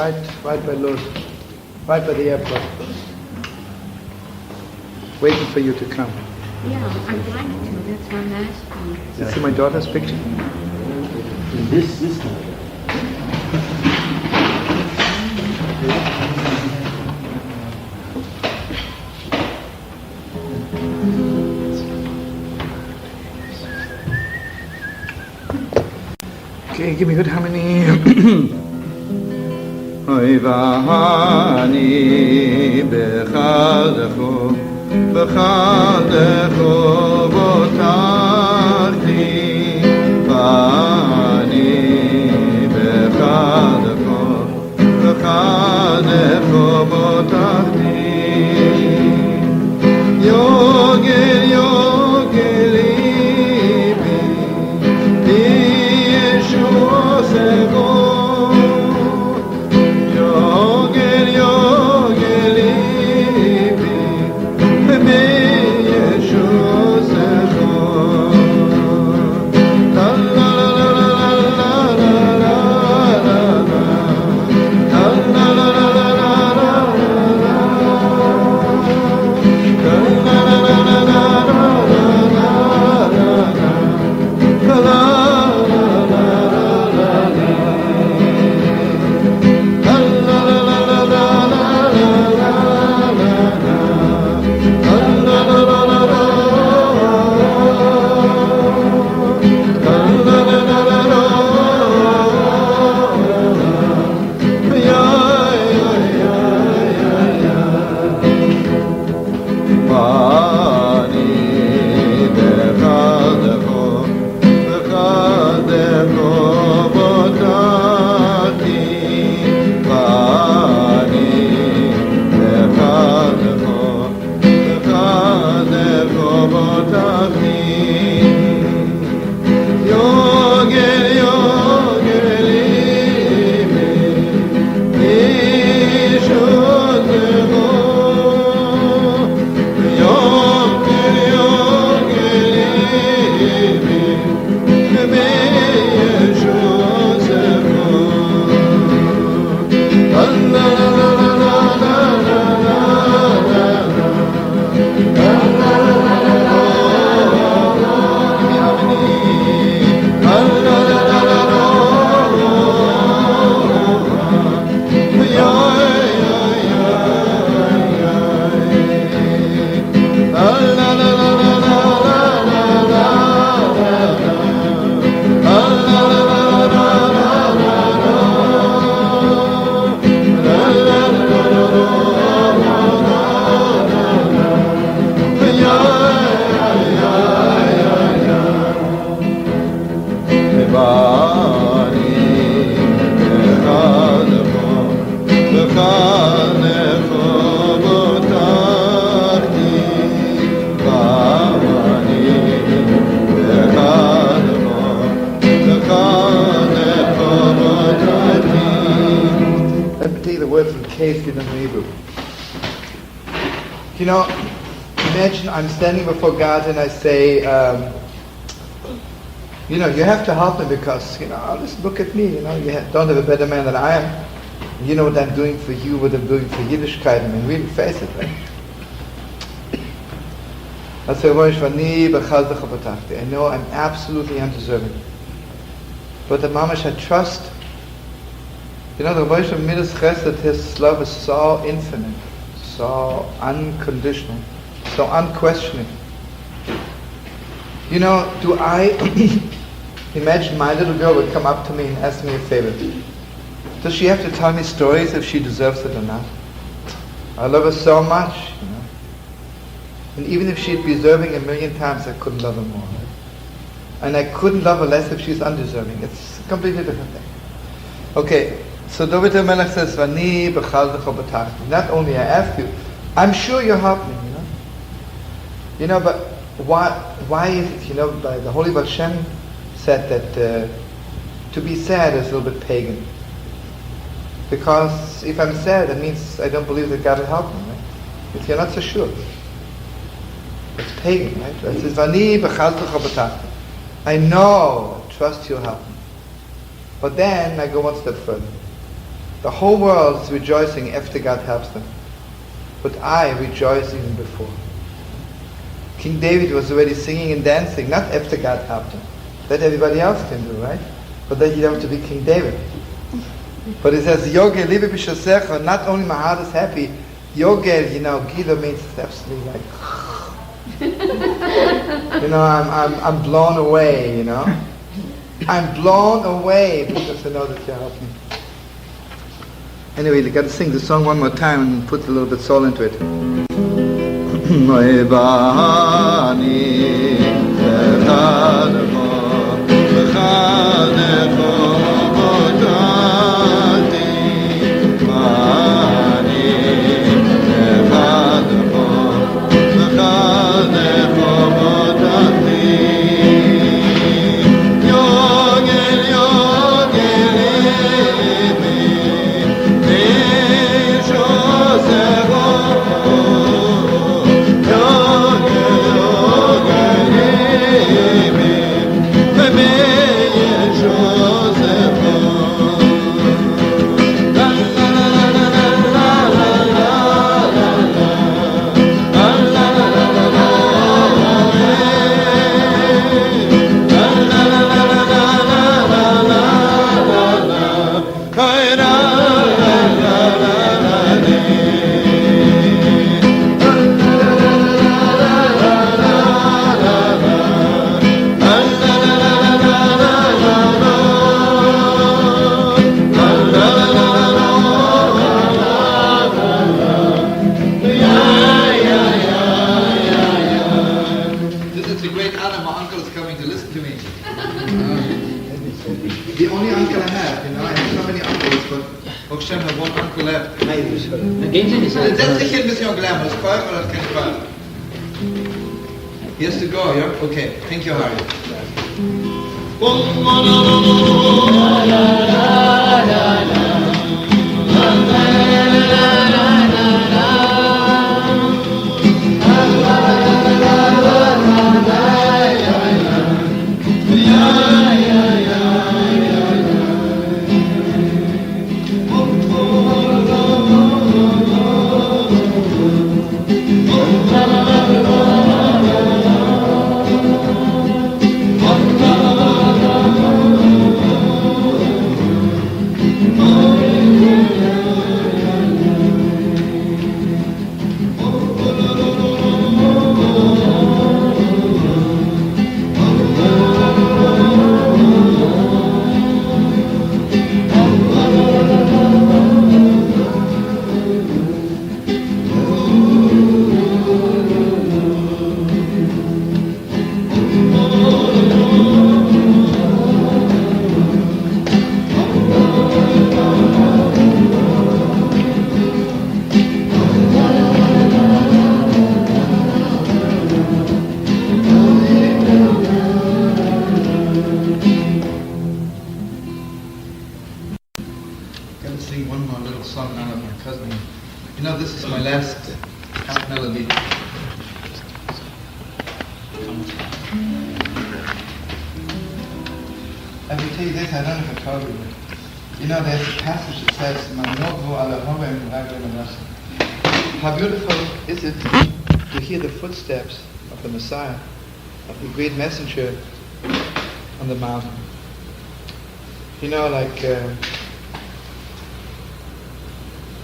right by Lod, right by the airport, waiting for you to come. Yeah, I'd like to. That's why I'm asking. You see my daughter's picture? This Okay, give me good harmony. Oy vahani bechalecho votachti vahani bechalecho votachti Yogel yogel libi Yeshua sego Yogel yogel libi Bebe Yeshua sego La la la la la la la la La la la la You know, imagine I'm standing before God and I say, you know, you have to help me because, you know, just look at me, you know, you don't have a better man than I am. You know what I'm doing for you, what I'm doing for Yiddishkeit. I mean, really face it, right? I say, I know I'm absolutely undeserving. But the Mamash, I trust. You know, the Rosh of Midas Chesed, his love is so infinite, so unconditional, so unquestioning. You know, do I imagine my little girl would come up to me and ask me a favor? Does she have to tell me stories if she deserves it or not? I love her so much, you know. And even if she'd be deserving 1,000,000 times, I couldn't love her more. And I couldn't love her less if she's undeserving. It's a completely different thing. Okay, so David HaMelech says, Vani b'chaldecha b'tachti. Not only I ask you, I'm sure you'll help me, you know. You know, but why is it, you know, by the Holy Baal Shem said that to be sad is a little bit pagan. Because if I'm sad, that means I don't believe that God will help me, right? If you're not so sure. It's pagan, right? It says, Vani b'chaldecha b'tachti. I know, trust you'll help me. But then I go one step further. The whole world is rejoicing after God helps them. But I rejoice even before. King David was already singing and dancing, not after God helped him. That everybody else can do, right? But then you don't have to be King David. But it says, Yogel, liebe b'shosecha, not only my heart is happy, Yogel, Gila means absolutely like, I'm blown away, I'm blown away because I know that you help me. Anyway, you got to sing the song one more time and put a little bit soul into it. He has to go, yeah? Okay, thank you, Harry. How beautiful is it to hear the footsteps of the Messiah, of the great messenger on the mountain. Imagine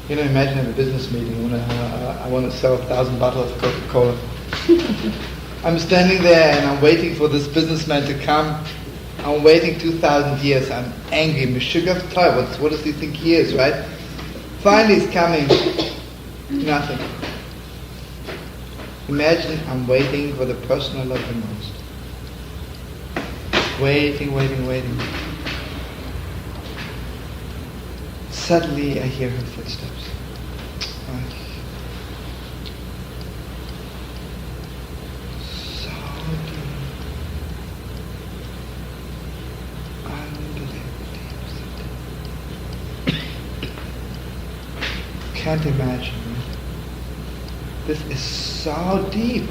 I have a business meeting when I want to sell 1,000 bottles of Coca-Cola. I'm standing there and I'm waiting for this businessman to come. I'm waiting 2,000 years. I'm angry. Meshuggah Toy. What does he think he is, right? Finally he's coming. Nothing. Imagine I'm waiting for the person I love the most. Waiting. Suddenly I hear her footsteps. So deep. Unbelievably deep. Can't imagine. This is so deep.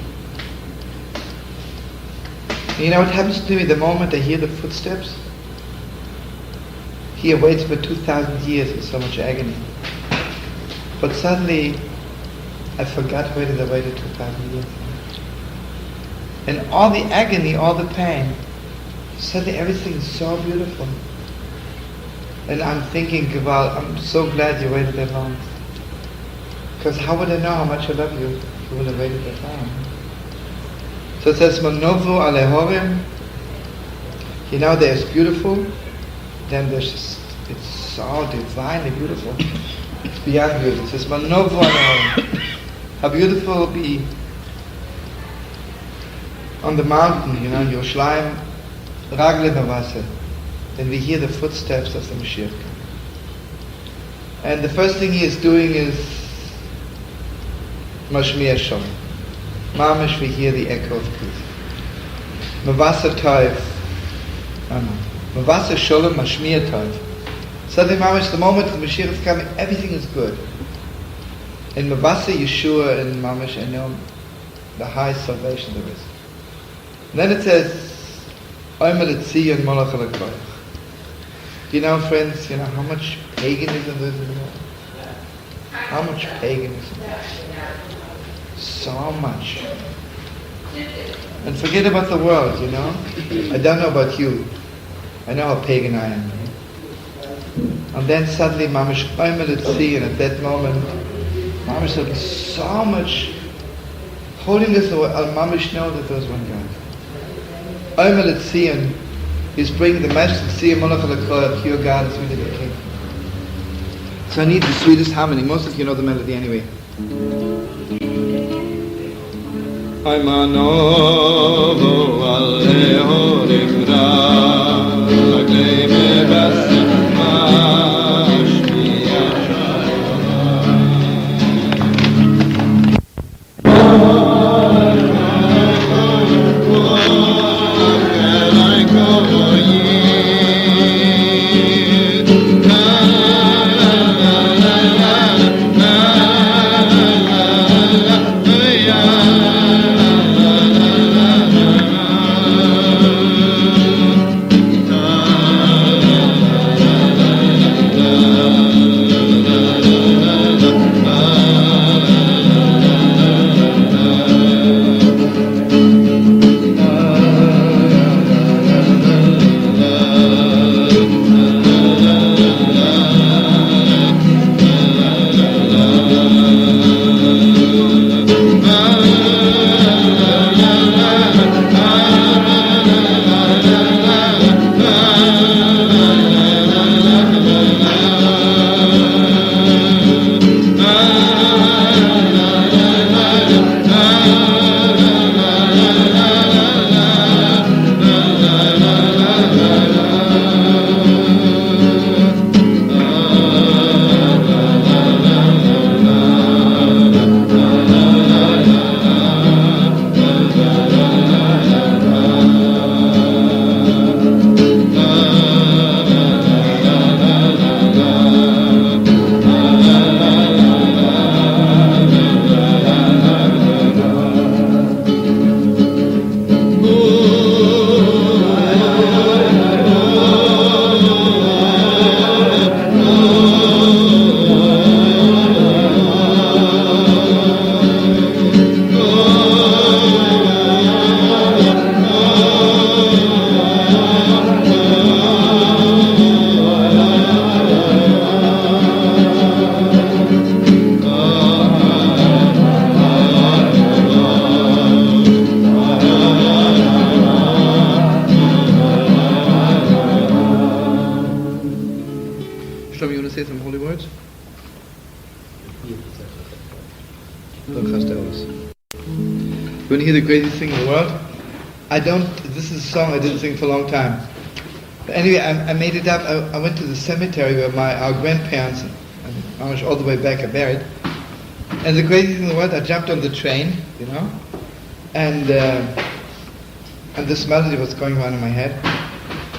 You know what happens to me the moment I hear the footsteps? he awaits for 2,000 years with so much agony. But suddenly, I forgot why did I wait 2,000 years. And all the agony, all the pain, suddenly everything is so beautiful. And I'm thinking, well, I'm so glad you waited that long. Because how would I know how much I love you if you would have waited that long? So it says, Manovu alehorim. You know, there's beautiful, then there's just, it's so divinely beautiful. It's beyond beautiful. It says, Manovu alehorim. How beautiful it will be on the mountain, you know, in Yerushalayim, Ragle Navase, then we hear the footsteps of the Mashiach. And the first thing he is doing is Mashmiya Shalom. Mamish, we hear the echo of peace. Mavasa Taiv. Mavasa Shalom, Mashmiya Taiv. Suddenly, Mamish, the moment the Mashiach is coming, everything is good. In Mavasa Yeshua and Mamish, I know the highest salvation there is. And then it says, you know, friends, you know how much paganism there is in the world? How much paganism? So much. And forget about the world, you know. I don't know about you. I know how pagan I am. And then suddenly, Mamish, and at that moment, Mamish, there'll be so much holiness. I'll Mamish know that there's one God. He's bringing the message to see pure God is really the King. So I need the sweetest harmony. Most of you know the melody anyway. You want to hear the greatest thing in the world? This is a song I didn't sing for a long time. But anyway, I made it up. I went to the cemetery where our grandparents, and I was all the way back, are buried. And the greatest thing in the world, I jumped on the train, you know, and this melody was going on in my head.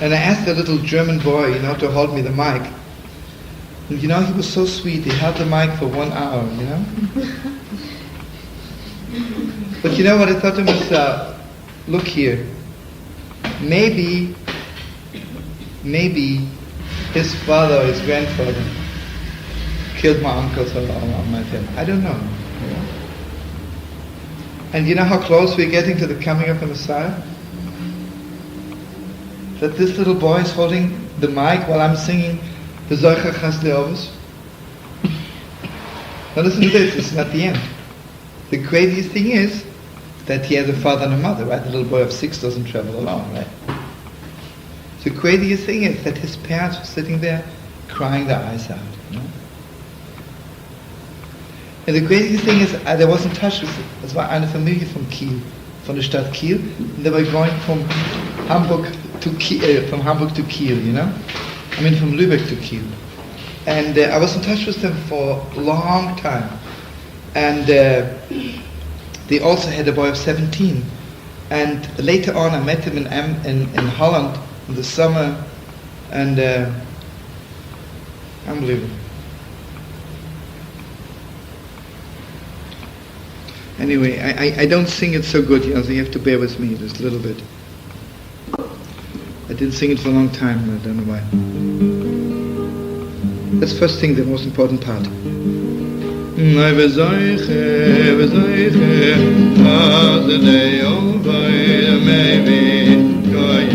And I asked the little German boy, you know, to hold me the mic. And you know, he was so sweet. He held the mic for 1 hour, you know. But you know what I thought to myself? Look here. Maybe his father or his grandfather killed my uncles or my family. I don't know. You know? And you know how close we're getting to the coming of the Messiah? That this little boy is holding the mic while I'm singing the Zoicha Chas Le'ovus. Now listen to this, this is not the end. The craziest thing is that he has a father and a mother, right? The little boy of 6 doesn't travel alone, right? The craziest thing is that his parents were sitting there crying their eyes out, you know? And the craziest thing is, there wasn't touch with it. Das war eine Familie von Kiel, von der Stadt Kiel, and they were going from Hamburg to Kiel, you know? I mean from Lübeck to Kiel. And I was in touch with them for a long time. And they also had a boy of 17. And later on I met him in Holland in the summer, and unbelievable. Anyway, I don't sing it so good, you know, so you have to bear with me just a little bit. I didn't sing it for a long time, I don't know why. Let's first sing the most important part. Nay bezoiche, as they over maybe goye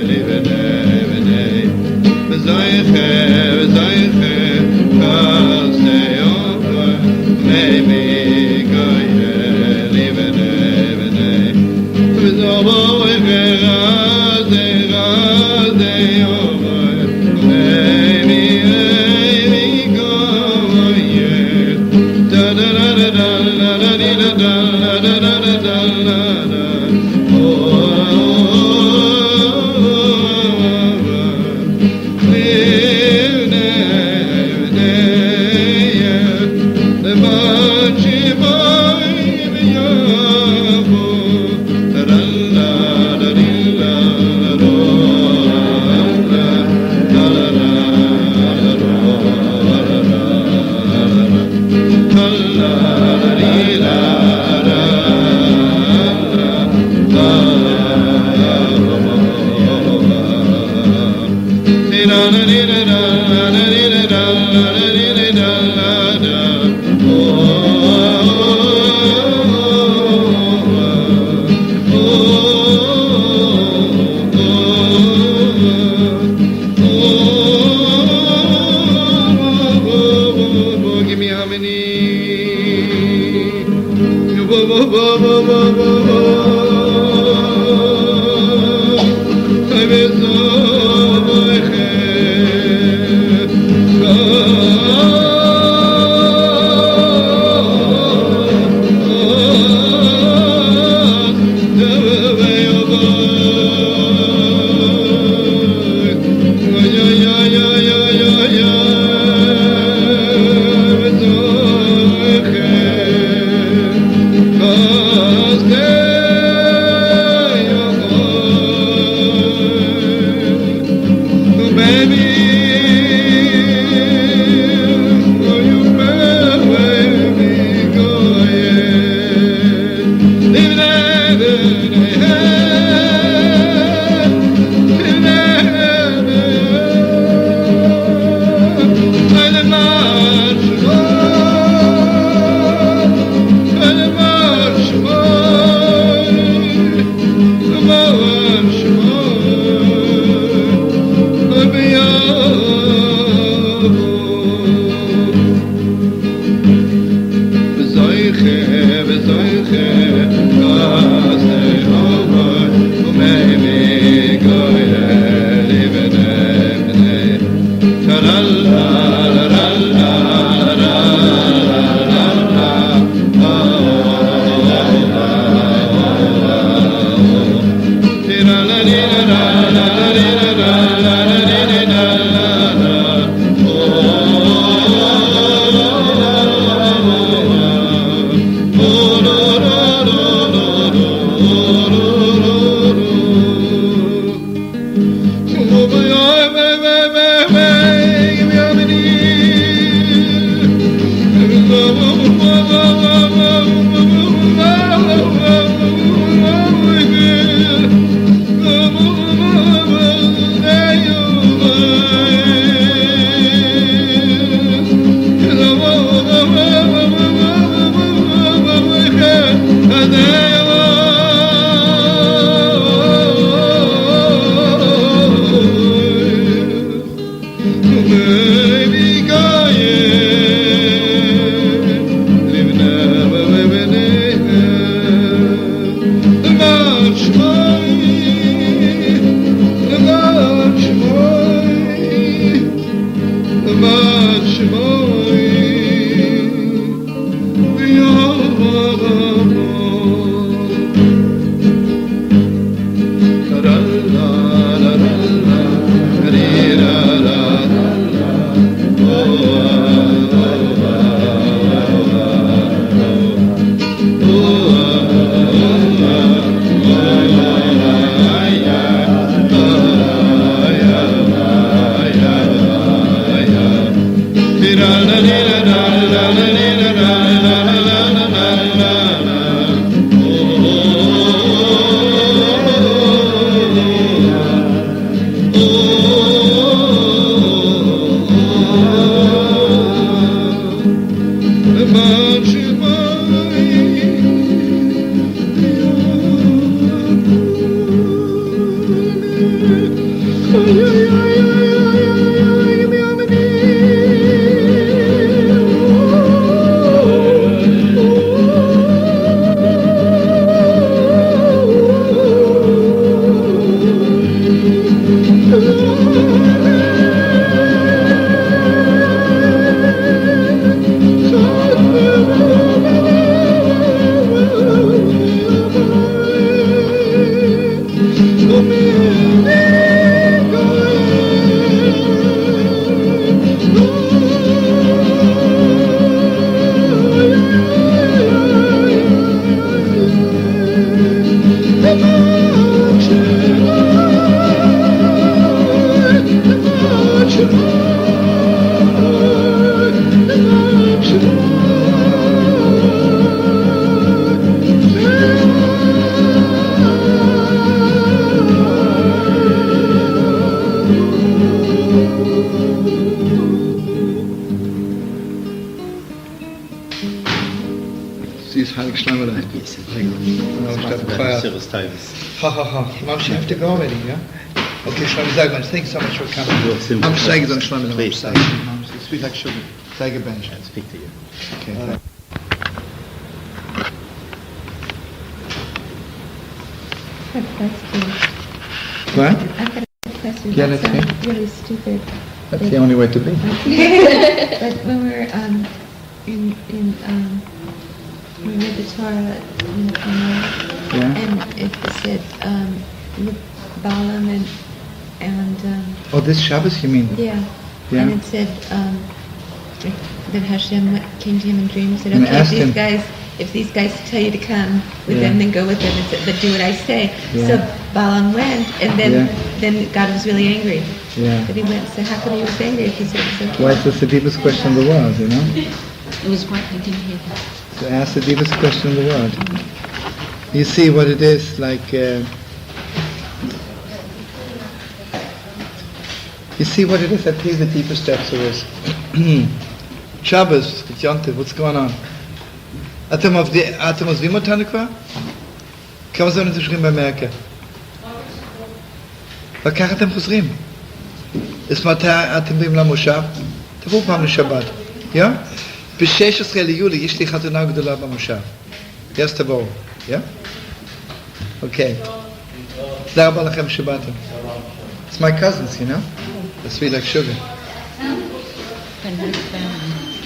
live day. Bezoiche, as they over maybe goye live day. Bezoiche, as they over maybe Stay like Shlomo died. Yes, very good. Service times. Ha ha ha. Mom, you have to go already, yeah? Okay, Shlomo, thank you so much for coming. I'm saying it on Shlomo. Please. It's sweet like sugar. Take a bench. I'll speak to you. Okay, thanks. I have a question. What? I've got a question. Yeah, That let's see. sounds really stupid. That's the only way to be. But when we're in we read the Torah in Yeah. and it said Balaam and Oh, this Shabbos, you mean? yeah. Yeah. And it said that Hashem came to him in dreams and said, And okay, asked him. if these guys tell you to come with Yeah. them, then go with them, and said, but do what I say. Yeah. So Balaam went, and Yeah. then God was really angry. Yeah. But he went, so how come he was angry if he said it was okay? Why is this the deepest question in the world, you know? It was what? I didn't hear that. To ask the deepest question in the world. You see what it is, like... you see what it is, that these are the deepest steps there is. Shabbos, Yontif, what's going on? אתם עוזבים אותנו כבר? כמה זמן אתם שומעים באמריקה? וככה אתם חוזרים. אז מתי אתם באים למושב? תבואו פעם לשבת, יא? ב-16 ליולי יש לי חתונה גדולה במושב. אז תבואו, יא? אוקיי. תודה רבה לכם שבאתם. It's my cousins, you know? They're sweet like sugar.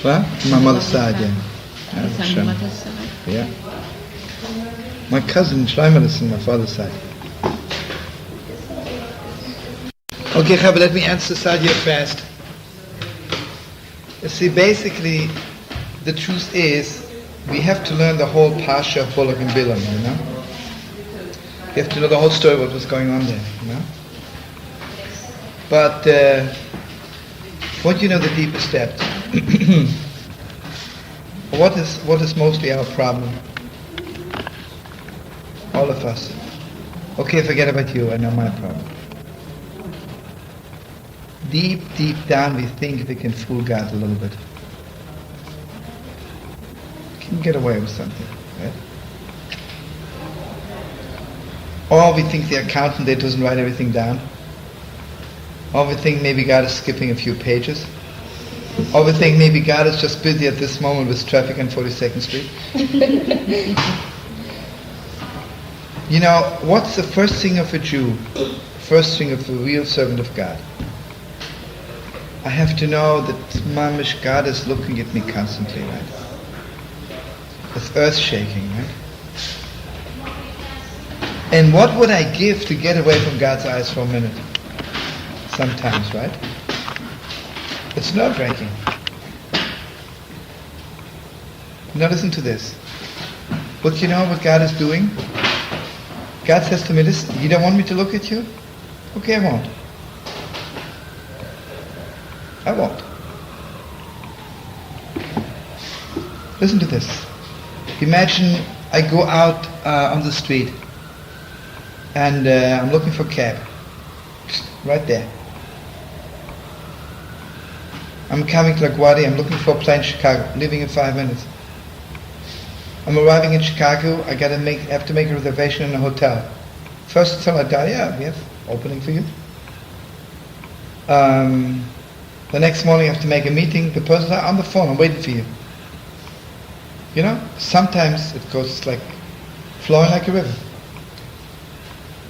What? My mother's side, yeah. Yeah. My cousin Shlomo is on my father's side. Okay, Chabad, let me answer Sadia fast. You see, basically, the truth is, we have to learn the whole Pasha of Balak and Bilam, you know? You have to know the whole story of what was going on there, you know? But, what you know the deeper steps? What is mostly our problem? All of us. Okay, forget about you, I know my problem. Deep, deep down we think we can fool God a little bit. We can get away with something, right? Or we think the accountant there doesn't write everything down. Or we think maybe God is skipping a few pages. Or we think maybe God is just busy at this moment with traffic on 42nd Street. You know, what's the first thing of a Jew? First thing of a real servant of God? I have to know that Mamish, God is looking at me constantly, right? It's earth shaking, right? And what would I give to get away from God's eyes for a minute? Sometimes, right? It's nerve-wracking. Now listen to this. But you know what God is doing? God says to me, listen, you don't want me to look at you? Okay, I won't. I won't. Listen to this. Imagine I go out on the street and I'm looking for a cab. Right there. I'm coming to LaGuardia, I'm looking for a plane in Chicago, leaving in 5 minutes. I'm arriving in Chicago, I have to make a reservation in a hotel. First hotel I die, yeah, we have opening for you. The next morning I have to make a meeting, the person's on the phone, I'm waiting for you. You know, sometimes it goes like flowing like a river.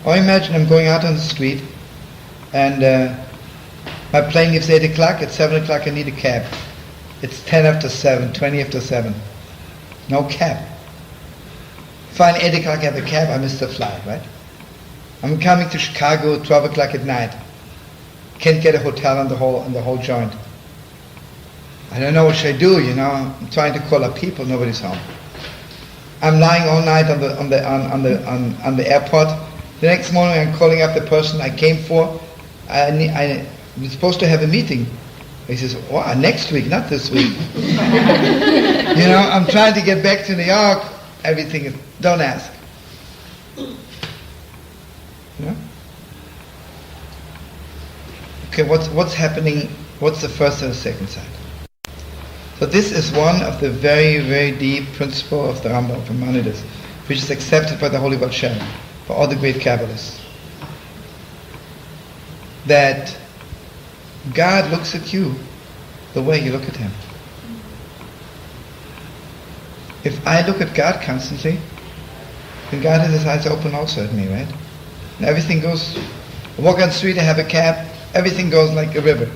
Or imagine I'm going out on the street and my plane leaves 8 o'clock, at 7 o'clock I need a cab. It's 10 after 7, 20 after 7. No cab. Fine, 8 o'clock I have a cab, I missed the flight, right? I'm coming to Chicago at 12 o'clock at night. Can't get a hotel on the whole joint. I don't know what should I do, you know. I'm trying to call up people, nobody's home. I'm lying all night on the airport. The next morning I'm calling up the person I came for. I'm supposed to have a meeting. He says, wow, next week, not this week. You know, I'm trying to get back to New York. Everything is, don't ask. You know? Okay, what's happening? What's the first and the second side? So this is one of the very, very deep principles of the Rambam from Maimonides, which is accepted by the Holy Baal Shem, by all the great Kabbalists. That God looks at you the way you look at Him. If I look at God constantly, then God has His eyes open also at me, right? And everything goes, I walk on the street, I have a cab, everything goes like a river.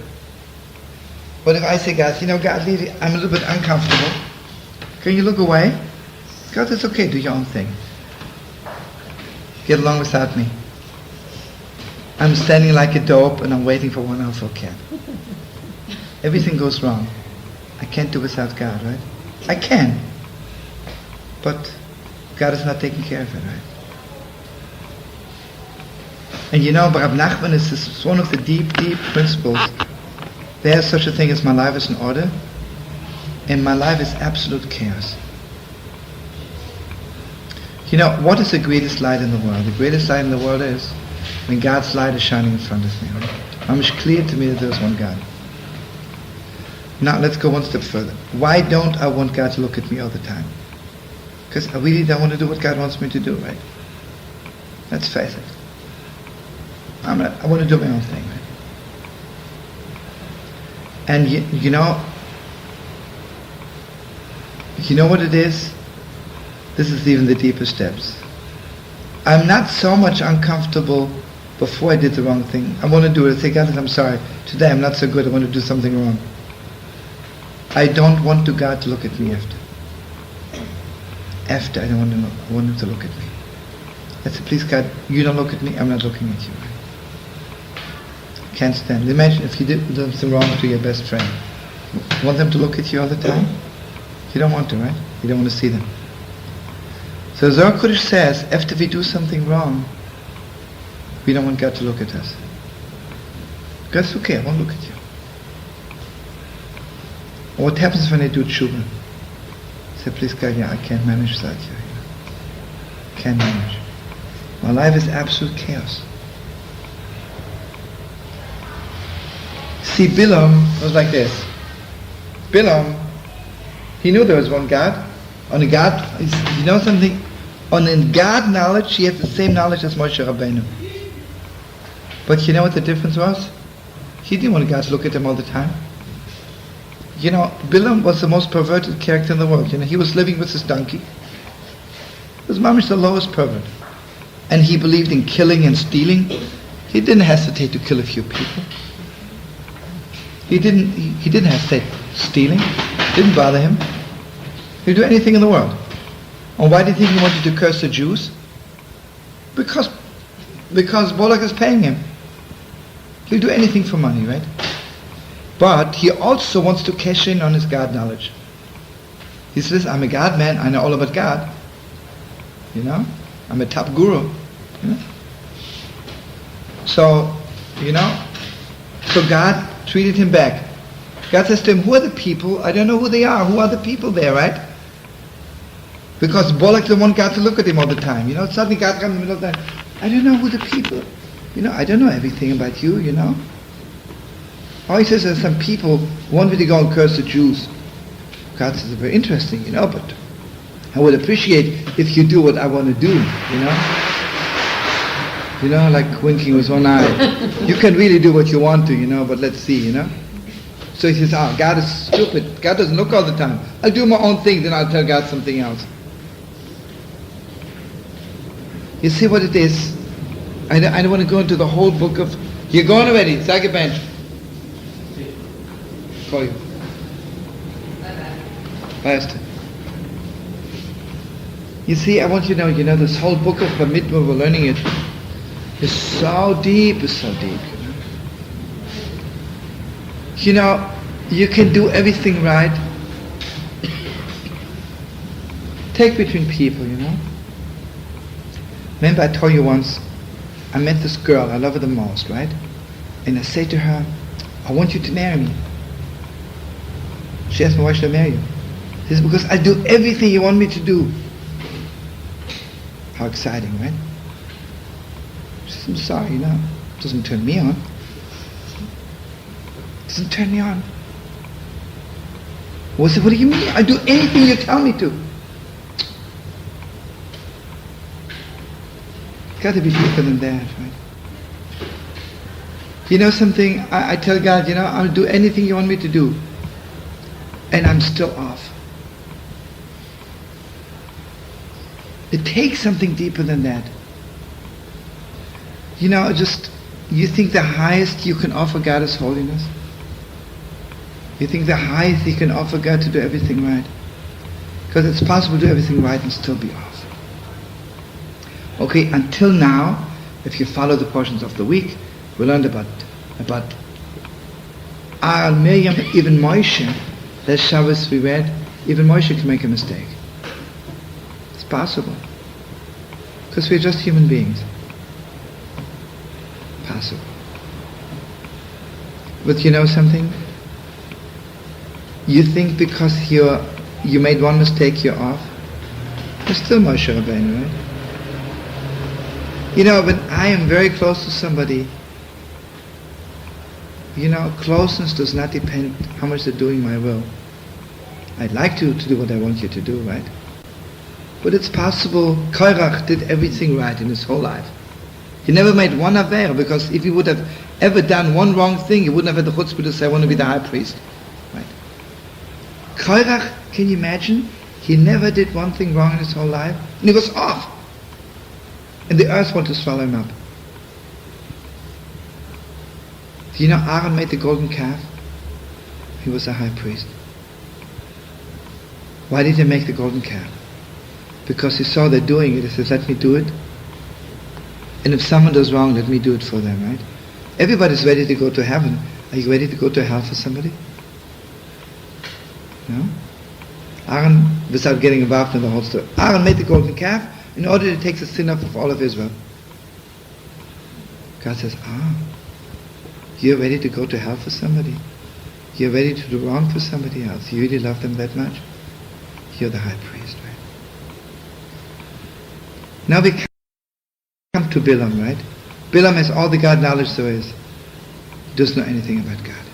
But if I say, God, God, really, I'm a little bit uncomfortable. Can you look away? God, it's okay, do your own thing. Get along without me. I'm standing like a dope and I'm waiting for one else for a cab. Everything goes wrong. I can't do without God, right? I can. But God is not taking care of it, right? And Rab Nachman is one of the deep, deep principles. There's such a thing as my life is in order, and my life is absolute chaos. What is the greatest light in the world? The greatest light in the world is when God's light is shining in front of me. It's clear to me that there's one God. Now let's go one step further. Why don't I want God to look at me all the time? Because I really don't want to do what God wants me to do, right? Let's face it. I want to do my own thing, right? And you know what it is? This is even the deeper steps. I'm not so much uncomfortable before I did the wrong thing. I want to do it. I say, God, I'm sorry. Today I'm not so good. I want to do something wrong. I don't want God to look at me after. After, I don't want I want Him to look at me. I say, please God, you don't look at me, I'm not looking at you. Can't stand. Imagine if you did something wrong to your best friend. You want them to look at you all the time? You don't want to, right? You don't want to see them. So Zohar Kodesh says, after we do something wrong, we don't want God to look at us. God's okay, I won't look at you. Or what happens when I do tshuva? Say, please God, I can't manage that. Can't manage. My life is absolute chaos. See, Bilam was like this. Bilam, he knew there was one God. On the God, you know something? On the God knowledge, he had the same knowledge as Moshe Rabbeinu. But you know what the difference was? He didn't want God to look at him all the time. Bilam was the most perverted character in the world. He was living with his donkey. He was mamish the lowest pervert. And he believed in killing and stealing. He didn't hesitate to kill a few people. He didn't hesitate. Stealing didn't bother him. He'd do anything in the world. And why do you think he wanted to curse the Jews? Because Balak is paying him. He'll do anything for money, right? But he also wants to cash in on his God knowledge. He says, I'm a God man, I know all about God. I'm a top guru. So God treated him back. God says to him, who are the people? I don't know who they are. Who are the people there, right? Because Balak didn't want God to look at him all the time. Suddenly God comes in the middle of that. I don't know who the people. I don't know everything about you, Oh, he says there's some people who want me to go and curse the Jews. God says, very interesting, but I would appreciate if you do what I want to do, like winking with one eye. You can really do what you want to, but let's see, So he says, God is stupid. God doesn't look all the time. I'll do my own thing, then I'll tell God something else. You see what it is? I don't want to go into the whole book of... You're going already. Sag a bench. Call you. Bye, Esther. You see, I want you to know, this whole book of Bamidbar, we're learning it, is so deep, You can do everything right. Take between people, Remember I told you once, I met this girl, I love her the most, right? And I say to her, I want you to marry me. She asked me, why should I marry you? She says, because I do everything you want me to do. How exciting, right? She says, I'm sorry, it doesn't turn me on. It doesn't turn me on. Moses said, what do you mean? I'll do anything you tell me to. It's got to be deeper than that, right? You know something? I tell God, I'll do anything you want me to do. And I'm still off. It takes something deeper than that. You think the highest you can offer God is holiness? You think the highest you can offer God to do everything right? Because it's possible to do everything right and still be off. Okay, until now, if you follow the portions of the week, we learned about Aaron, Miriam, even Moshe. Last Shabbos we read, even Moshe can make a mistake. It's possible. Because we're just human beings. Possible. But you know something? You think because you made one mistake you're off? You're still Moshe Rabbeinu, right? When I am very close to somebody, closeness does not depend how much they're doing my will. I'd like to do what I want you to do, right? But it's possible Korach did everything right in his whole life. He never made one aver, because if he would have ever done one wrong thing, he wouldn't have had the chutzpah to say, I want to be the high priest. Right? Korach, can you imagine? He never did one thing wrong in his whole life, and he was off. And the earth wanted to swallow him up. Do you know Aaron made the golden calf? He was a high priest. Why did he make the golden calf? Because he saw they're doing it. He says, let me do it. And if someone does wrong, let me do it for them, right? Everybody's ready to go to heaven. Are you ready to go to hell for somebody? No? Aaron, without getting involved in the whole story, Aaron made the golden calf in order to take the sin off of all of Israel. God says, you're ready to go to hell for somebody? You're ready to do wrong for somebody else? You really love them that much? You're the high priest, right? Now we come to Bilam, right? Bilam has all the God knowledge there is. He doesn't know anything about God.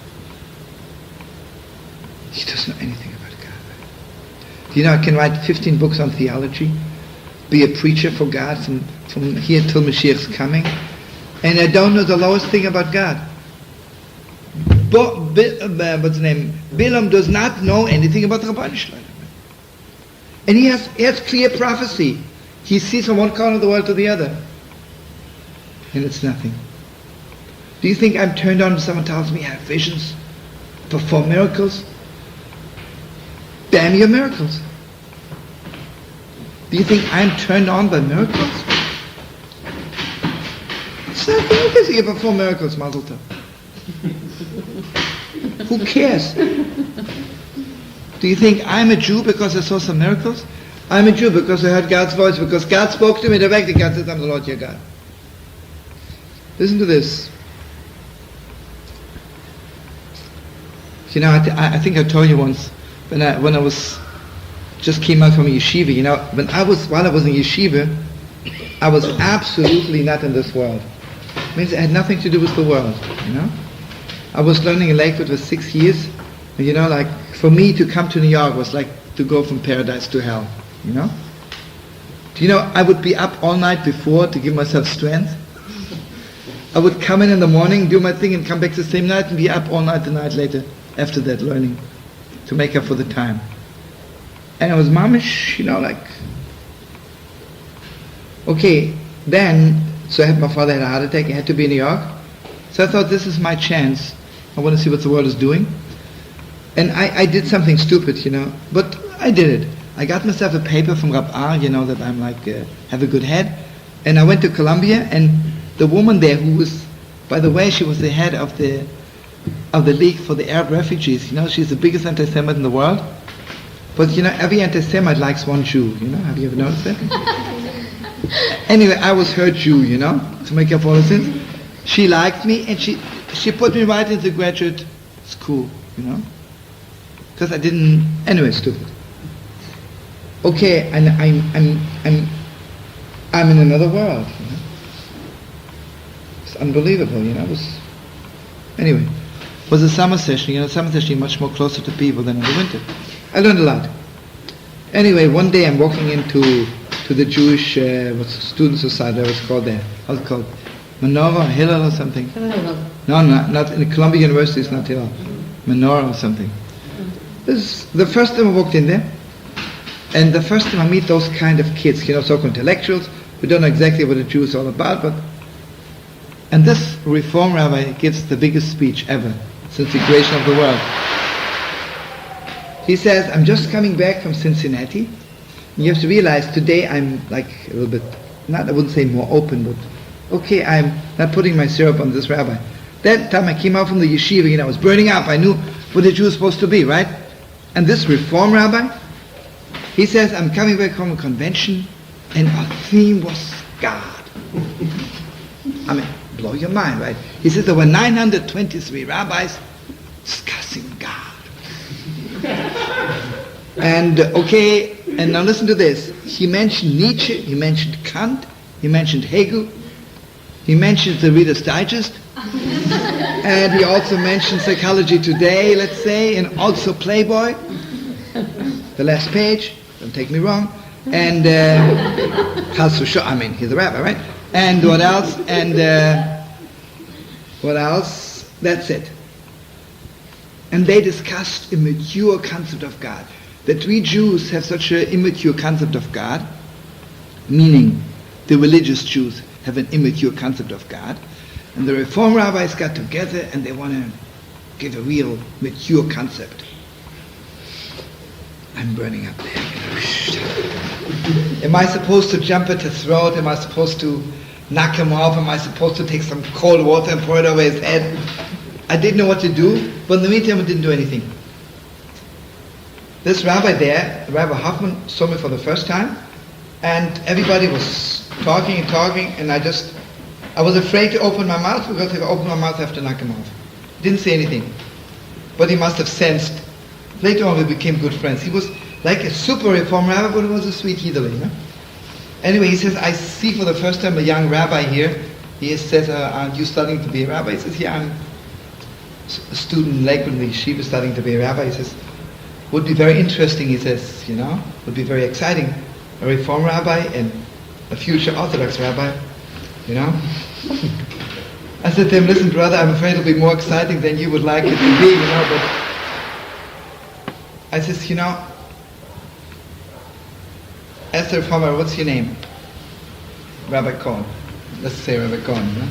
He doesn't know anything about God. I can write 15 books on theology, be a preacher for God from here till Mashiach's coming, and I don't know the lowest thing about God. What's the name? Bilam does not know anything about the Rabban Shalom. And he has clear prophecy. He sees from one corner of the world to the other. And it's nothing. Do you think I'm turned on when someone tells me I have visions, perform miracles? Damn your miracles. Do you think I'm turned on by miracles? It's not because you perform miracles, Mazel Tov. Who cares? Do you think I'm a Jew because I saw some miracles? I'm a Jew because I heard God's voice, because God spoke to me directly. God says, I'm the Lord your God. Listen to this. I think I told you once, when I was just came out from a yeshiva, while I was in yeshiva, I was absolutely not in this world. It means it had nothing to do with the world, I was learning in Lakewood for 6 years. Like for me to come to New York was like to go from paradise to hell, I would be up all night before to give myself strength. I would come in the morning, do my thing, and come back the same night and be up all night the night later after that learning to make up for the time. And I was mamish, okay, then, so my father had a heart attack, I had to be in New York. So I thought, this is my chance. I want to see what the world is doing. And I did something stupid, but I did it. I got myself a paper from Rab Ar, that I'm have a good head. And I went to Columbia, and the woman there, who was, by the way, she was the head of the League for the Arab Refugees. She's the biggest anti-Semite in the world. But every anti-Semite likes one Jew. Have you ever noticed that? Anyway, I was her Jew, to make up all the sins. She liked me, and she put me right into graduate school, because I didn't. Anyway, stupid. Okay, and I'm in another world. It's unbelievable, Anyway, it was a summer session. Summer session much more closer to people than in the winter. I learned a lot. Anyway, one day I'm walking into the Jewish student society, whatever it's called there. How's it called? Menorah, Hillel or something? No, not in Columbia University, it's not Hillel. Menorah or something. This is the first time I walked in there, and the first time I meet those kind of kids, so-called intellectuals, who don't know exactly what a Jew is all about, and this Reform rabbi gives the biggest speech ever since the creation of the world. He says, I'm just coming back from Cincinnati. You have to realize today I'm like a little bit, I wouldn't say more open, but okay, I'm not putting my syrup on this rabbi. That time I came out from the yeshiva, I was burning up. I knew what a Jew was supposed to be, right? And this Reform rabbi, he says, I'm coming back from a convention, and our theme was God. I mean, blow your mind, right? He says there were 923 rabbis discussing God. And and now listen to this. He mentioned Nietzsche, he mentioned Kant, he mentioned Hegel, he mentioned the Reader's Digest, and he also mentioned Psychology Today, let's say, and also Playboy, the last page, don't take me wrong, and I mean, he's a rabbi, right? And what else? And what else? That's it. And they discussed a mature concept of God. That we Jews have such an immature concept of God, meaning the religious Jews have an immature concept of God, and the Reform rabbis got together and they want to give a real mature concept. I'm burning up there. Am I supposed to jump at his throat? Am I supposed to knock him off? Am I supposed to take some cold water and pour it over his head? I didn't know what to do, but in the meantime I didn't do anything. This rabbi there, Rabbi Hoffman, saw me for the first time, and everybody was talking, and I was afraid to open my mouth, because if I opened my mouth I have to knock him off. Didn't say anything. But he must have sensed. Later on we became good friends. He was like a super Reform rabbi, but he was a sweet Yiddler, Anyway, he says, I see for the first time a young rabbi here. He says, aren't you studying to be a rabbi? He says, yeah, I'm a student in Lakewood in the yeshiva studying to be a rabbi. He says, would be very interesting, he says, would be very exciting. A Reform rabbi and a future Orthodox rabbi, I said to him, listen brother, I'm afraid it'll be more exciting than you would like it to be, but I says, as the Reformer, what's your name? Rabbi Cohen. Let's say Rabbi Cohen,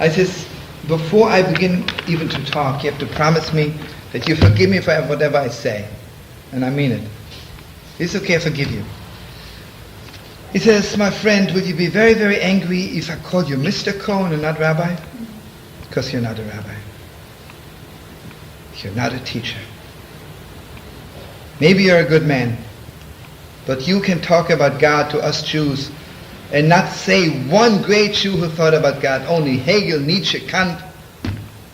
I says, before I begin even to talk, you have to promise me that you forgive me for whatever I say. And I mean it. It's okay, I forgive you. He says, my friend, will you be very, very angry if I call you Mr. Cohen and not Rabbi? Because you're not a rabbi. You're not a teacher. Maybe you're a good man, but you can talk about God to us Jews and not say one great Jew who thought about God, only Hegel, Nietzsche, Kant.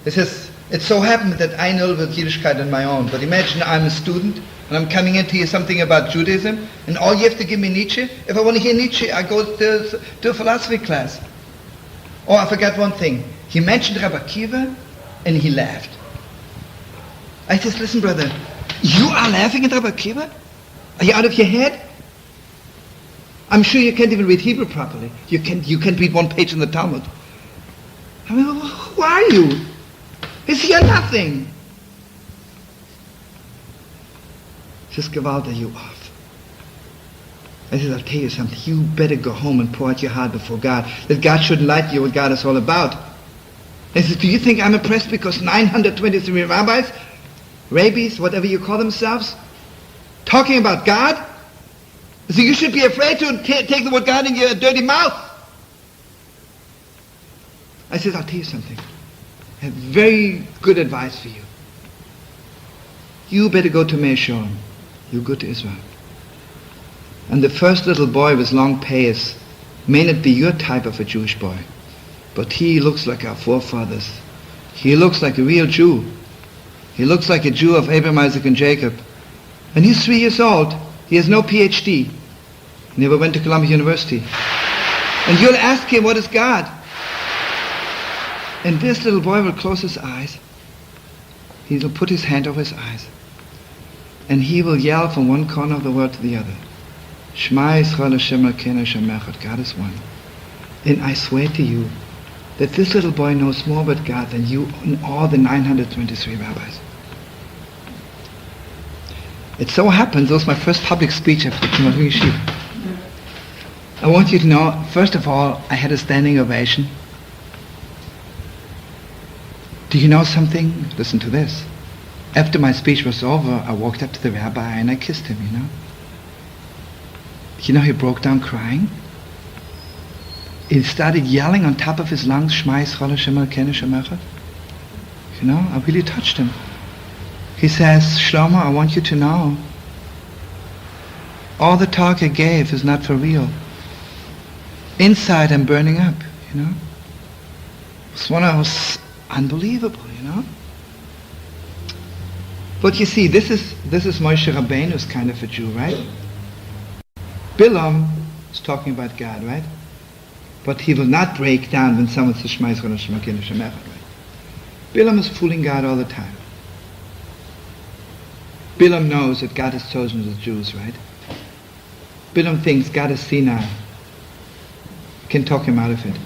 He says, it so happened that I know about Yiddishkeit on my own, but imagine I'm a student and I'm coming in to hear something about Judaism, and all you have to give me Nietzsche. If I want to hear Nietzsche, I go to a philosophy class. Oh, I forgot one thing. He mentioned Rabbi Akiva, and he laughed. I said, listen brother, you are laughing at Rabbi Akiva? Are you out of your head? I'm sure you can't even read Hebrew properly. You can't read one page in the Talmud. I mean, who are you? Is he a nothing? Says, Gewalter, you off. I said, I'll tell you something. You better go home and pour out your heart before God. That God shouldn't lie to you what God is all about. I said, do you think I'm impressed because 923 rabbis, rabbis, whatever you call themselves, talking about God? So you should be afraid to take the word God in your dirty mouth. I said, I'll tell you something. I have very good advice for you. You better go to Meir Shorim. You go to Israel. And the first little boy with long payas may not be your type of a Jewish boy, but he looks like our forefathers. He looks like a real Jew. He looks like a Jew of Abraham, Isaac, and Jacob. And he's 3 years old. He has no PhD. He never went to Columbia University. And you'll ask him, what is God? And this little boy will close his eyes. He'll put his hand over his eyes. and he will yell from one corner of the world to the other, Shema Yisrael Hashem Elokeinu Hashem Echad, God is one. And I swear to you that this little boy knows more about God than you and all the 923 rabbis. It so happens, this was my first public speech after the Kimmel Yeshiva. I want you to know, first of all, I had a standing ovation. Do you know something? Listen to this. After my speech was over, I walked up to the rabbi and I kissed him, you know. You know, he broke down crying. He started yelling on top of his lungs, Shema Yisrael Hashem Elokeinu Hashem Echad. You know, I really touched him. He says, Shlomo, I want you to know, all the talk I gave is not for real. Inside I'm burning up, you know. It was unbelievable, you know. But you see, this is Moshe Rabbeinu, who's kind of a Jew, right? Bilam is talking about God, right? But he will not break down when someone says Shema Yisrael Hashem Elokeinu Hashem Echad, right? Bilam is fooling God all the time. Bilam knows that God has chosen the Jews, right? Bilam thinks God is Sinai, can talk him out of it.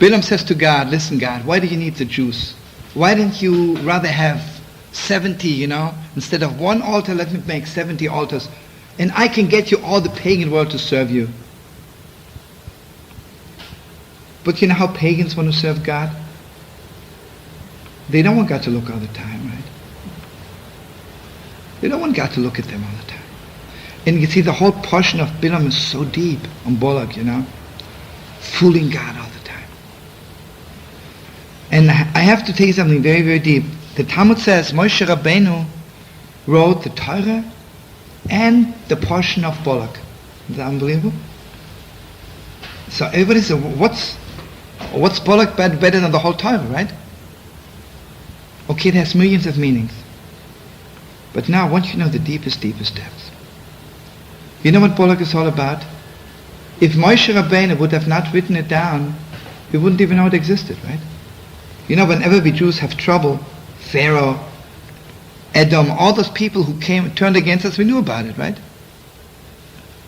Bilam says to God, listen God, why do you need the Jews? Why didn't you rather have 70, you know? Instead of one altar, let me make 70 altars. And I can get you all the pagan world to serve you. But you know how pagans want to serve God? They don't want God to look all the time, right? They don't want God to look at them all the time. And you see the whole portion of Bilam is so deep on Balak, you know, fooling God all the time. And I have to tell you something very, very deep. The Talmud says Moshe Rabbeinu wrote the Torah and the portion of Balak. Is that unbelievable? So everybody says, what's Balak better than the whole Torah, right? Okay, it has millions of meanings. But now I want you to know the deepest depths. You know what Balak is all about? If Moshe Rabbeinu would have not written it down, we wouldn't even know it existed, right? You know, whenever we Jews have trouble, Pharaoh, Edom, all those people who turned against us, we knew about it, right?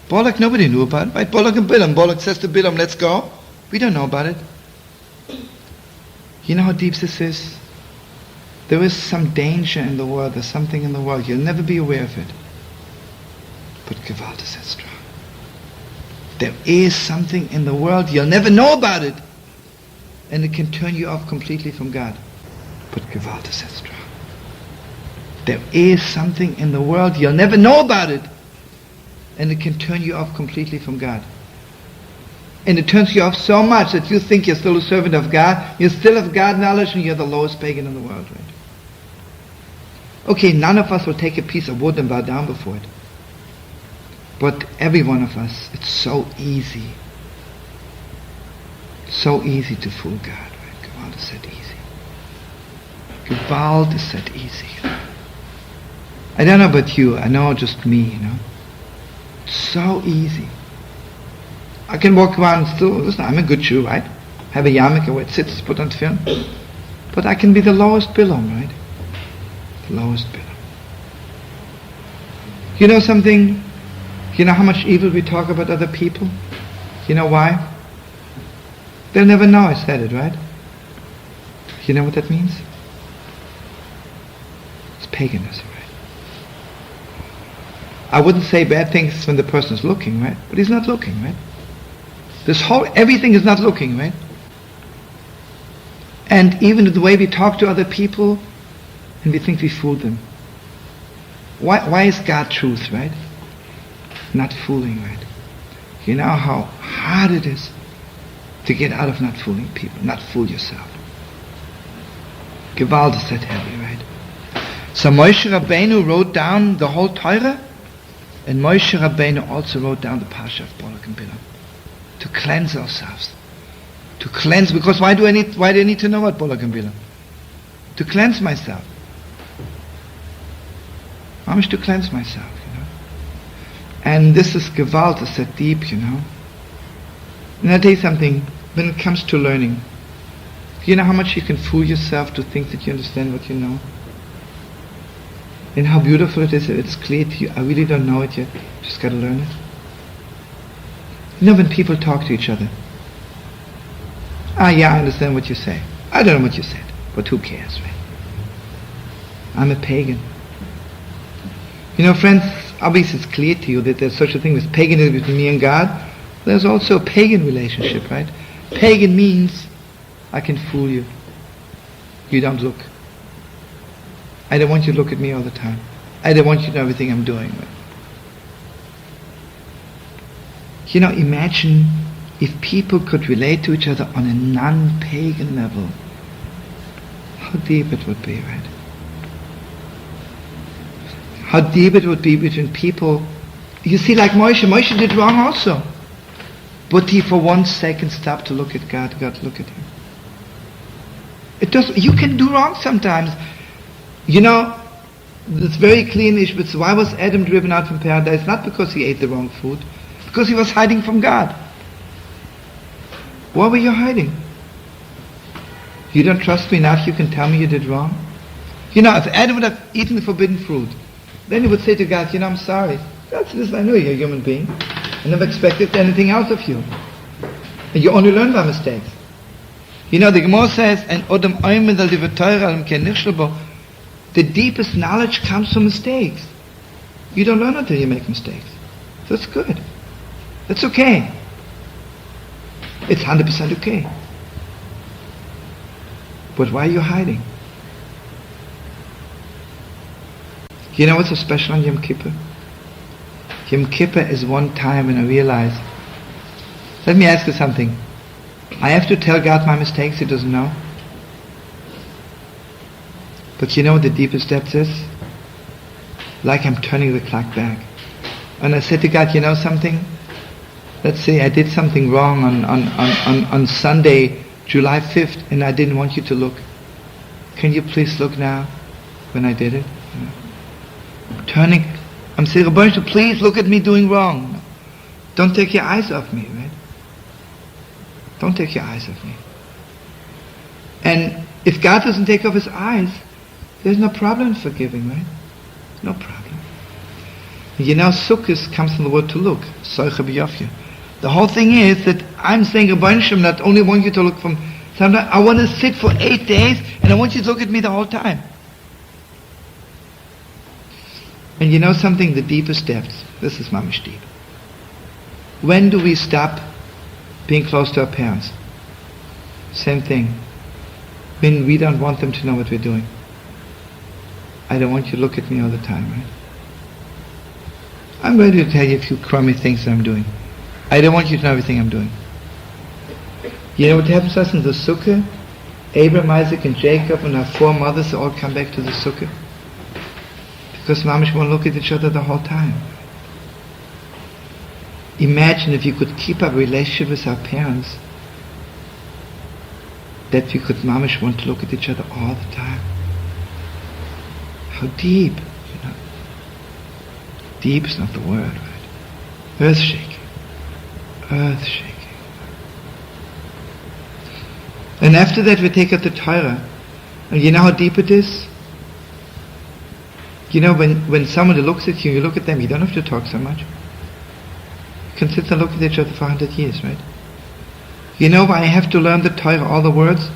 Balak, nobody knew about it, right? Balak and Bilam. Balak says to Bilam, let's go. We don't know about it. You know how deep this is? There is some danger in the world, there's something in the world, you'll never be aware of it. But Gewalt is that strong. There is something in the world, you'll never know about it. And it can turn you off completely from God. But Gewalt is that strong. There is something in the world, you'll never know about it. And it can turn you off completely from God. And it turns you off so much that you think you're still a servant of God, you still have God knowledge, and you're the lowest pagan in the world, right? Okay, none of us will take a piece of wood and bow down before it. But every one of us, it's so easy. So easy to fool God, right? Gewalt is that easy. Gewalt is that easy. I don't know about you, I know just me, you know. It's so easy. I can walk around and still, listen, I'm a good Jew, right? Have a yarmulke where it sits, put on tefillin. But I can be the lowest Bilam, right? The lowest Bilam. You know something? You know how much evil we talk about other people? You know why? They'll never know I said it, right? You know what that means? It's paganism, right? I wouldn't say bad things when the person's looking, right? But he's not looking, right? Everything is not looking, right? And even the way we talk to other people, and we think we fooled them. Why is God truth, right? Not fooling, right? You know how hard it is to get out of not fooling people, not fool yourself. Gewalt is that heavy, right? So Moshe Rabbeinu wrote down the whole Torah, and Moshe Rabbeinu also wrote down the Parsha of Balak and Bilam. To cleanse ourselves. To cleanse, because why do I need to know about Balak and Bilam? To cleanse myself. How much to cleanse myself, you know? And this is Gewalt, it's that deep, you know? And I'll tell you something, when it comes to learning, do you know how much you can fool yourself to think that you understand what you know? And how beautiful it is, it's clear to you. I really don't know it yet. Just got to learn it. You know when people talk to each other. Yeah, I understand what you say. I don't know what you said, but who cares, right? I'm a pagan. You know, friends, obviously it's clear to you that there's such a thing as paganism between me and God. There's also a pagan relationship, right? Pagan means I can fool you. You don't look. I don't want you to look at me all the time. I don't want you to know everything I'm doing. Right? You know, imagine if people could relate to each other on a non-pagan level. How deep it would be, right? How deep it would be between people. You see, like Moshe did wrong also. But he for 1 second stopped to look at God. God looked at him. You can do wrong sometimes. You know, it's very clear in Ishbitz. Why was Adam driven out from paradise? Not because he ate the wrong food. Because he was hiding from God. Why were you hiding? You don't trust me enough, you can tell me you did wrong? You know, if Adam would have eaten the forbidden fruit, then he would say to God, you know, I'm sorry. God says, listen, I know you're a human being. I never expected anything else of you. And you only learn by mistakes. You know, the Gemara says, and Odom Oimed al Divrei Torah al Ken Nichshel, the deepest knowledge comes from mistakes. You don't learn until you make mistakes. So it's good. It's okay. It's 100% okay. But why are you hiding? You know what's so special on Yom Kippur? Yom Kippur is one time when I realize, let me ask you something. I have to tell God my mistakes, He doesn't know. But you know what the deepest depth is? Like I'm turning the clock back. And I said to God, you know something? Let's say I did something wrong on Sunday, July 5th, and I didn't want you to look. Can you please look now when I did it? I'm saying, Rabbi, please look at me doing wrong. Don't take your eyes off me, right? Don't take your eyes off me. And if God doesn't take off His eyes, there's no problem in forgiving, right? No problem. You know, Sukkot comes from the word to look. The whole thing is that I'm saying, Rabbi Shem, not only want you to look from sometimes, I want to sit for 8 days and I want you to look at me the whole time. And you know something, the deepest depths, this is mamish deep. When do we stop being close to our parents? Same thing. When we don't want them to know what we're doing. I don't want you to look at me all the time, right? I'm ready to tell you a few crummy things that I'm doing. I don't want you to know everything I'm doing. You know what happens to us in the Sukkah? Abraham, Isaac and Jacob and our 4 mothers all come back to the Sukkah. Because mamish won't look at each other the whole time. Imagine if you could keep up a relationship with our parents, that we could mamish want to look at each other all the time. How deep, you know. Deep is not the word, right? Earth-shaking. Earth-shaking. And after that we take out the Torah. And you know how deep it is? You know, when someone looks at you, you look at them, you don't have to talk so much. You can sit and look at each other for 100 years, right? You know why I have to learn the Torah, all the words?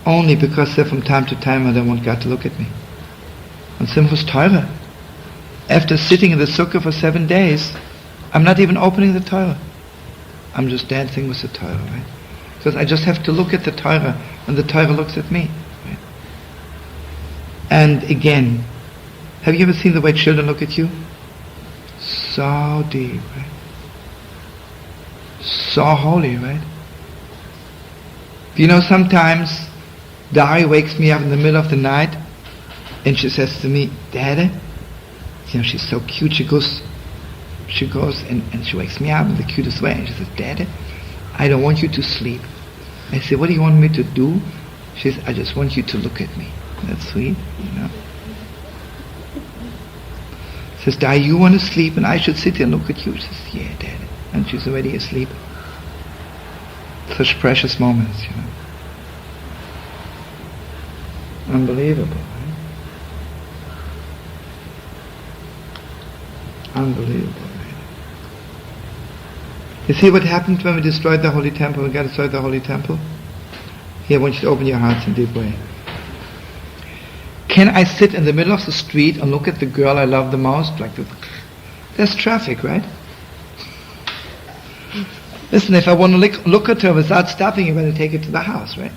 Only because from time to time I don't want God to look at me. And Simchas Torah. After sitting in the sukkah for 7 days, I'm not even opening the Torah. I'm just dancing with the Torah, right? Because I just have to look at the Torah when the Torah looks at me, right? And again, have you ever seen the way children look at you? So deep, right? So holy, right? You know, sometimes Dari wakes me up in the middle of the night and she says to me, Dad, you know, she's so cute. She goes and she wakes me up in the cutest way and she says, Dad, I don't want you to sleep. I say, what do you want me to do? She says, I just want you to look at me. That's sweet, you know. Says, Dad, you want to sleep and I should sit here and look at you? She says, yeah, Dad. And she's already asleep. Such precious moments, you know. Unbelievable, right? Unbelievable. You see what happened when we destroyed the Holy Temple? When God destroyed the Holy Temple? Here, I want you to open your hearts in a deep way. Can I sit in the middle of the street and look at the girl I love the most? There's traffic, right? Listen, if I want to look at her without stopping, you better take her to the house, right?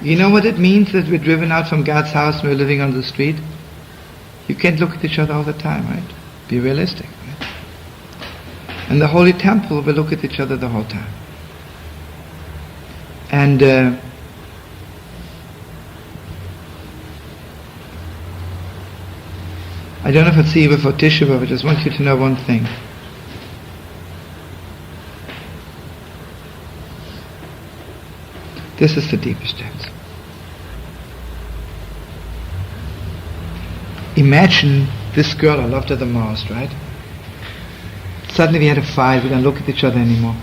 You know what it means that we're driven out from God's house and we're living on the street? You can't look at each other all the time, right? Be realistic, right? In the Holy Temple, we look at each other the whole time. And I don't know if it's even for Tisha B'Av, I just want you to know one thing. This is the deepest depth. Imagine this girl, I loved her the most, right? Suddenly we had a fight, we don't look at each other anymore.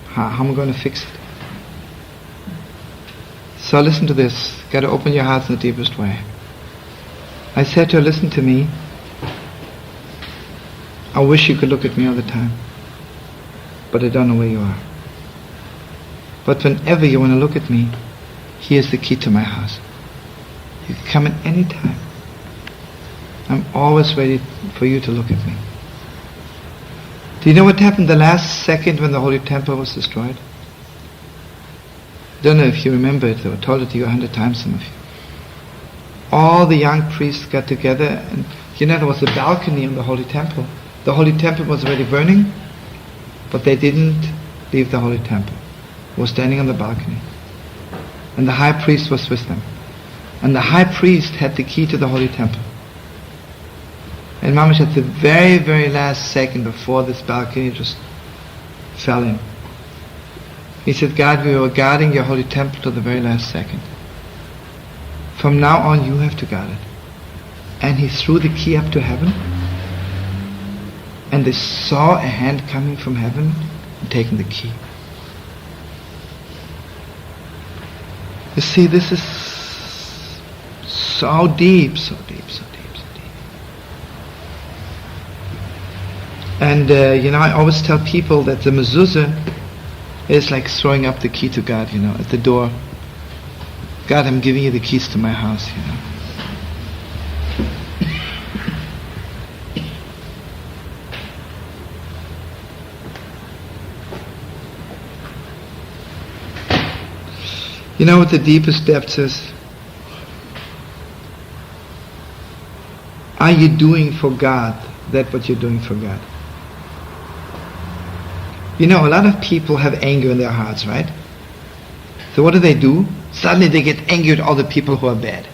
How am I going to fix it? So listen to this. Got to open your hearts in the deepest way. I said to her, listen to me. I wish you could look at me all the time. But I don't know where you are. But whenever you want to look at me, here's the key to my house. You can come in any time. I'm always ready for you to look at me. Do you know what happened the last second when the Holy Temple was destroyed? Don't know if you remember it, I told it to you 100 times, some of you. All the young priests got together, and there was a balcony in the Holy Temple. The Holy Temple was already burning, but they didn't leave the Holy Temple. They were standing on the balcony. And the high priest was with them. And the high priest had the key to the Holy Temple. And Mamash, at the very, very last second before this balcony just fell in, he said, God, we were guarding your Holy Temple to the very last second. From now on, you have to guard it. And he threw the key up to heaven. And they saw a hand coming from heaven and taking the key. You see, this is so deep, so deep, so deep, so deep. And, I always tell people that the mezuzah is like throwing up the key to God, at the door. God, I'm giving you the keys to my house, You know what the deepest depth is? Are you doing for God that what you're doing for God? A lot of people have anger in their hearts, right? So what do? Suddenly they get angry at all the people who are bad.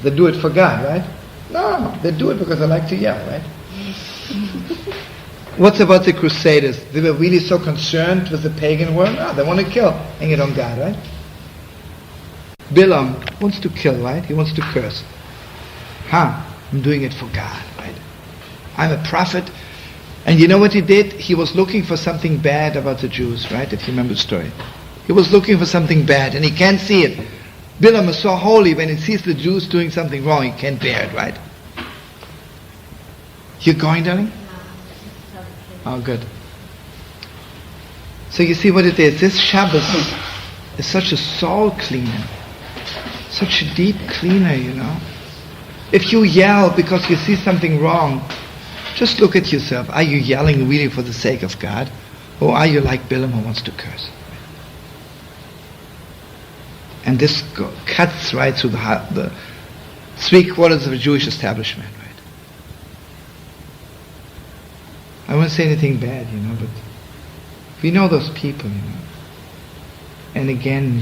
They do it for God, right? No, they do it because they like to yell, right? What's about the Crusaders? They were really so concerned with the pagan world? No, they want to kill. Hang it on God, right? Bilam wants to kill, right? He wants to curse. I'm doing it for God, right? I'm a prophet. And you know what he did? He was looking for something bad about the Jews, right? If you remember the story. He was looking for something bad, and he can't see it. Bilam is so holy, when he sees the Jews doing something wrong, he can't bear it, right? You're going, darling? Oh, good. So you see what it is. This Shabbos is such a soul cleaner. Such a deep cleaner, If you yell because you see something wrong, just look at yourself. Are you yelling really for the sake of God? Or are you like Bilam who wants to curse? And this cuts right through the 3/4 of the Jewish establishment, right? I won't say anything bad, but we know those people, And again,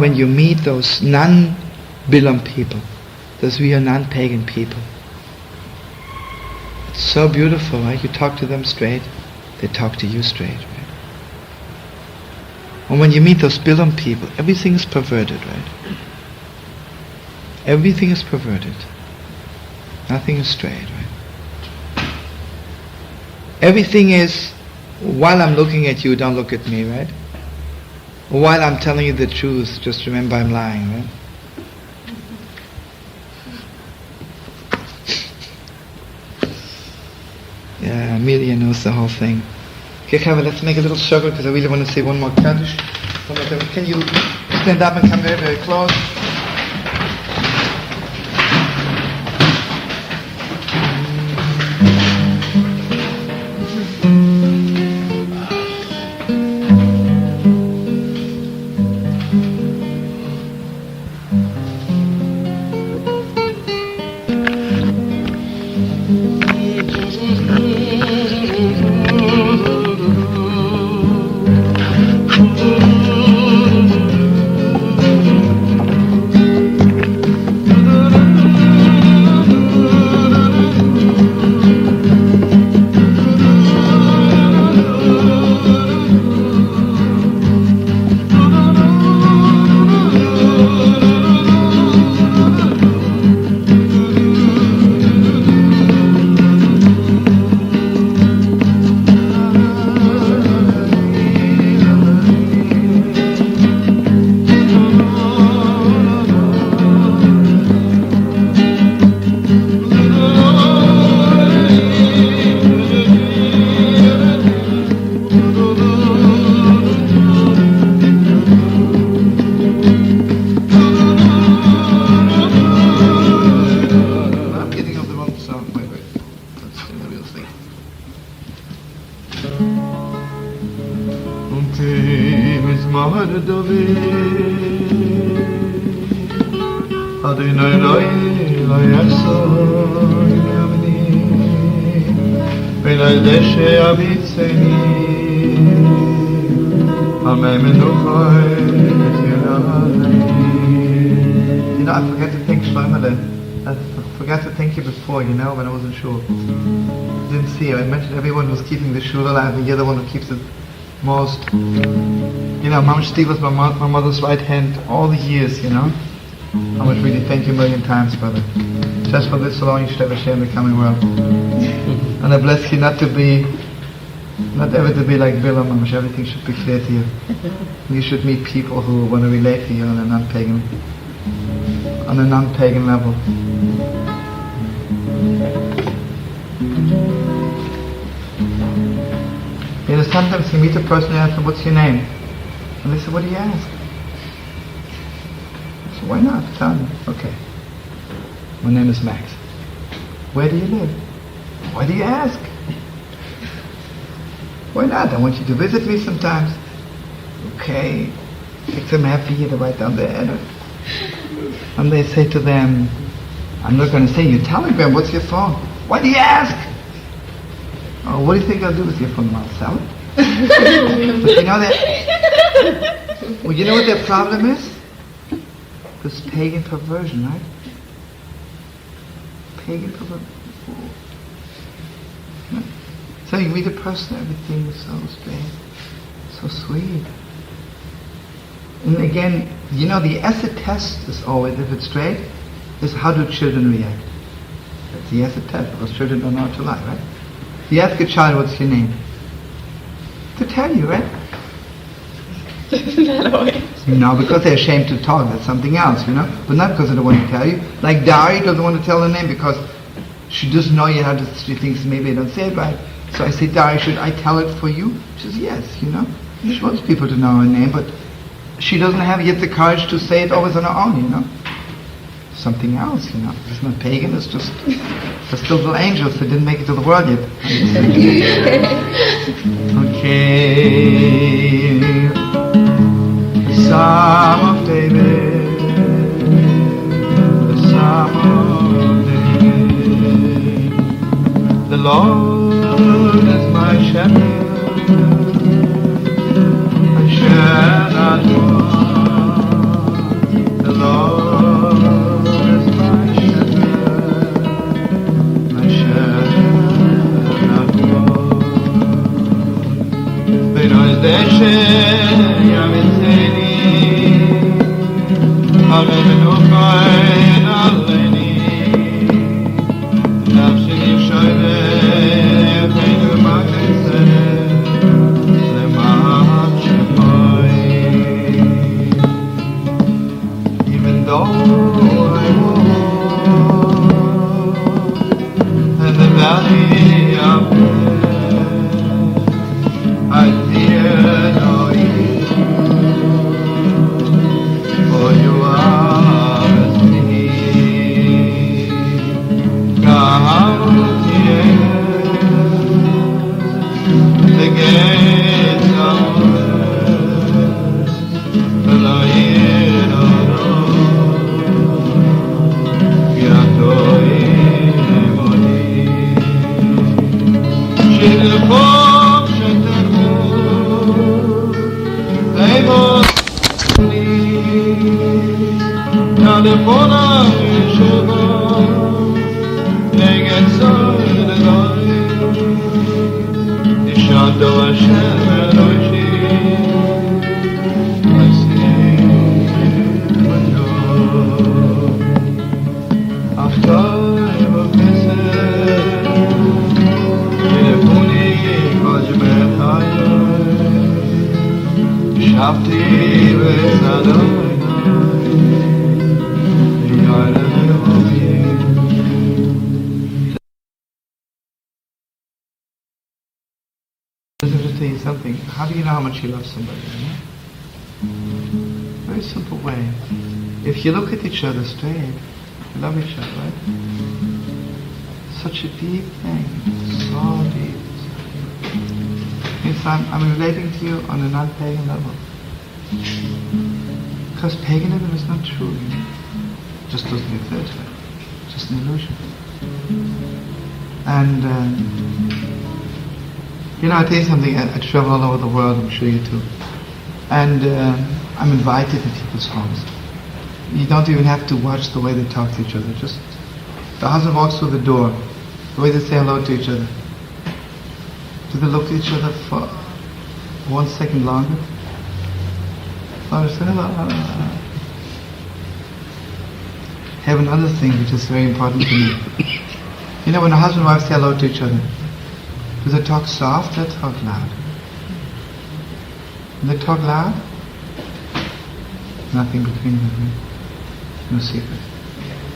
when you meet those non-Bilam people, those real non-pagan people, it's so beautiful, right? You talk to them straight, they talk to you straight, right? And when you meet those Bilam people, everything is perverted, right? Everything is perverted. Nothing is straight, right? Everything is, while I'm looking at you, don't look at me, right? While I'm telling you the truth, just remember I'm lying, right? Yeah, Amelia knows the whole thing. Okay, Kevin, let's make a little circle because I really want to say one more Kaddish. Can you stand up and come very, very close? I forgot to thank Shlomo. I forgot to thank you before, when I wasn't sure. Didn't see you. I mentioned everyone who's keeping the shul alive, and you're the one who keeps it most. Mama Steve was my mother's right hand all the years, I must really thank you a million times, brother. Just for this alone, you should ever share in the coming world. And I bless you not ever to be like Bilam, Mamash. Everything should be clear to you. You should meet people who want to relate to you on a non-pagan level. Sometimes you meet a person and ask them, what's your name? And they say, what do you ask? So why not? Tell me. Okay. My name is Max. Where do you live? Why do you ask? Why not? I want you to visit me sometimes. Okay. Take some happy to write down their address. And they say to them, I'm not going to say your telegram, what's your phone? Why do you ask? Oh, what do you think I'll do with your phone? I'll sell it. But you know what their problem is? This pagan perversion, right? Pagan perversion. So you meet a person, everything is so straight, so sweet. And again, the acid test is always, if it's straight, is how do children react? That's the acid test, because children don't know how to lie, right? You ask a child, what's your name? To tell you, right? Not always. No, because they're ashamed to talk, that's something else, But not because they don't want to tell you. Like Dari doesn't want to tell her name because she doesn't know yet she thinks maybe I don't say it right. So I say, Dari, should I tell it for you? She says, yes, She wants people to know her name, but she doesn't have yet the courage to say it always on her own, Something else, It's not pagan, it's just still little angels that didn't make it to the world yet. Okay. Psalm of David. The Psalm of David. The Lord is my shepherd. I shall not want. The Lord is my shepherd. I shall not want. They know his Something. How do you know how much you love somebody? You know? Very simple way. If you look at each other straight, you love each other, right? Such a deep thing, so deep. Means I'm relating to you on a non-pagan level. Because paganism is not true. You know? It just doesn't exist. Right? It's just an illusion. And you know, I tell you something, I travel all over the world, I'm sure you too. And I'm invited to people's homes. You don't even have to watch the way they talk to each other. Just, the husband walks through the door, the way they say hello to each other. Do they look at each other for 1 second longer? Or say hello. Have another thing which is very important to me. You know, when a husband and wife say hello to each other, do they talk soft or talk loud? When they talk loud, nothing between them, right? No secret.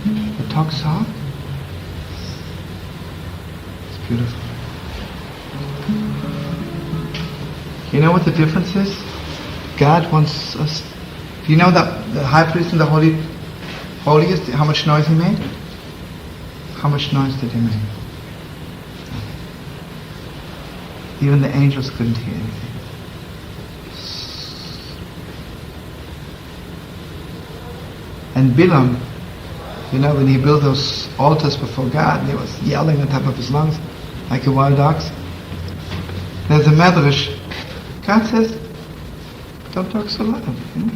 They talk soft, it's beautiful. You know what the difference is? God wants us. Do you know that the high priest and the holiest, how much noise he made? How much noise did he make? Even the angels couldn't hear anything. And Bilam, you know, when he built those altars before God, he was yelling on top of his lungs like a wild ox. There's a medrash. God says, don't talk so loud. You know?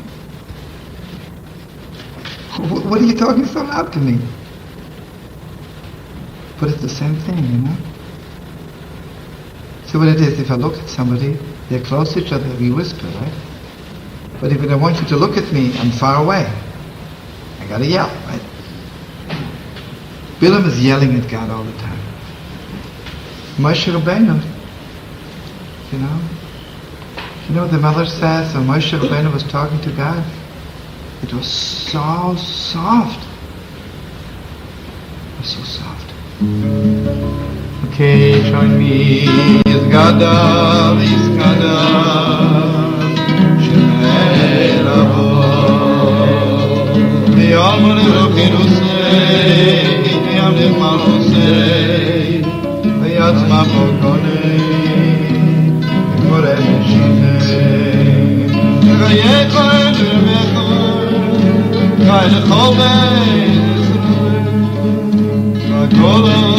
What are you talking so loud to me? But it's the same thing, you know. See what it is, if I look at somebody, they're close to each other, we whisper, right? But if I don't want you to look at me, I'm far away. I gotta yell, right? Bilam is yelling at God all the time. Moshe Rabbeinu, you know what the mother says, when Moshe Rabbeinu was talking to God, it was so soft. It was so soft. Okay, join me. Yizgadav, Yizgadav, Shemei Lavo. V'yamar Elokeinu sei, V'yam Nechmano sei, V'yatzma Bokonei, V'koreh Meshitei. V'yechol V'mechol, V'yechol V'mechol, V'kol